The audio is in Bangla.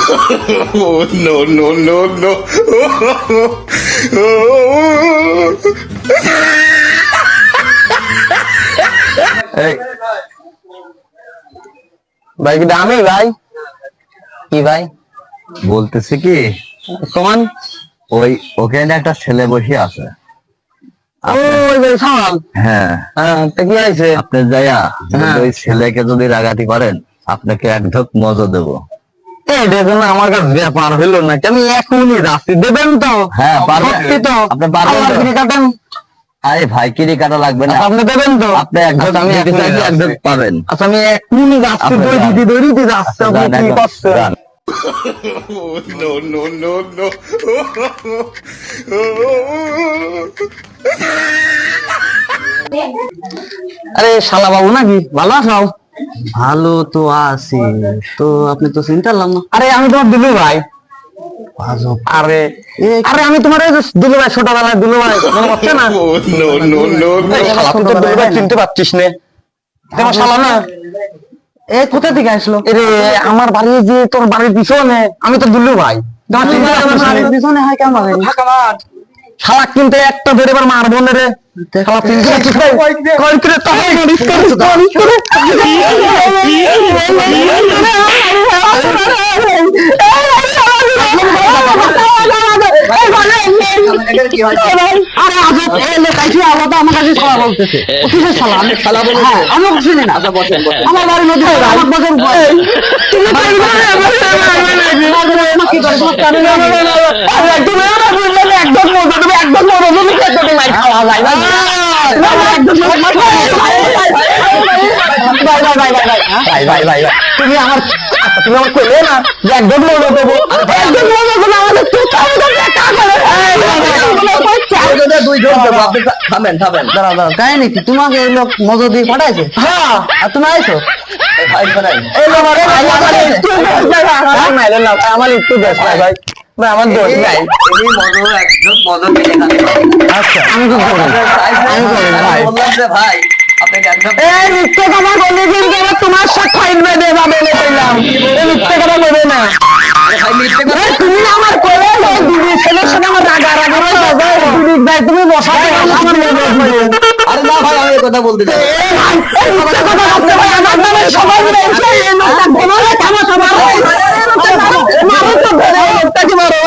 Oh, no, no, no, no. এই ভাই কি দামি ভাই কি ভাই বলতেছি কি সমান ওই ওখানে একটা ছেলে বসে আছে। ওই ভাই সামান হ্যাঁ, হ্যাঁ তা কি হয়েছে আপনি যাইয়া যদি হ্যাঁ। ওই ছেলেকে যদি রাগাতে পারেন আপনাকে এক ঢোক মজা দেবো। এটা কোনো আমার কাছে ব্যাপার হইলো না আমি এখনই যাচ্ছি দেবেন তো হ্যাঁ, পারবেন। সত্যি তো আপনি পারবেন আল্লাহর তো? কিনে কাটেন আরে ভাই কিরি কাটা লাগবে না, আচ্ছা, আপনি দেবেন তো আপনি এক ঢোক আচ্ছা, আমি দিতে এখনই চাইলে এক ঢোক যাচ্ছি। পাবেন। আচ্ছা আমি এখনই যাচ্ছি আপনি দই যান। দিতে যাচ্ছি আপনি যান, কি একদম করছেন যান। Oh, no, no, no, no. আরে শালা বাবু নাকি ভালো আছো ভালো তো আছি, তো আপনি তো চিনতে পারলাম না। আরে আমি তোমার দুলু ভাই আজব। আরে আরে আমি তোমার ওই যে দুলু ভাই ছোটবেলায় দুলু ভাই মনে পড়ছে না Oh, no, no, no, এই no. শালা তুই তো দুলু ভাই চিনতে পারছিস না তোমার শালা না এ কোথা থেকে আসলো? এরে আমার বাড়ি যে তোর বাড়ির পিছনে আমি তো দুলু ভাই তোমার চিনতে পারছিস না? পিছনে হয় কেমন হবে? শালা কিন্তু একটা ধরে এবার মারবো না রে শালা চিনতে পারছিস না? কই করে তাহলে মারিস করে আরে আজব এই লেখাইছি আলাদা আমার কাছে শালা বলতেছে ও কিসের শালা আমি শালা বলে হ্যাঁ আমি চিনি না আচ্ছা বসেন আমার বাড়ি নদী আমার বছর তুমি কি করে কানে না একদম একদম মজা তুমি একদম মজা তুমি খেতে তুমি মাই খাওয়া যায় না একদম ভাই তুমি আমার আচ্ছা তুমি আমার কইলে না যে একদম মজা দেবো একদম মজা দেবো আমাদের তো দুই ঢোক দেবো, আপনি থামেন থামেন। দাঁড়াও দাঁড়াও, কাহিনী কি? তোমাকে এই লোক মজা দিয়ে পাঠাইছে হ্যাঁ আর তুমি আইছো? এই ভাই শোনেন, আমার একটু দোষ নাই ভাই ভাই আমার দোষ নাই এই মজা এক ঢোক মজা পেলে খাতে পারেন। আচ্ছা আমি তো ভাই বললাম যে ভাই আপনাকে এক ঢোক এই মিথ্যে কথা বলে কিন্তু আমার তোমার সাথে ফাইন বেঁধে যাবে বললাম এই মিথ্যে কথা বলবে না ভাই মিথ্যে কথা এই তুমি না আমার কোলে দিদি ছেলের সাথে আমার রাগারাগি হয়ে যায় দিদি ভাই তুমি বসাতে আমার মনে আরে না ভাই আমি এই কথা বলতে চাই। এই ভাই এই মিথ্যে কথা বলতে ভাই আমার নামে সবাই মিলে এসে এই লোকটা ঘুমালে থামা মারো তো ধরে লোকটাকে মারো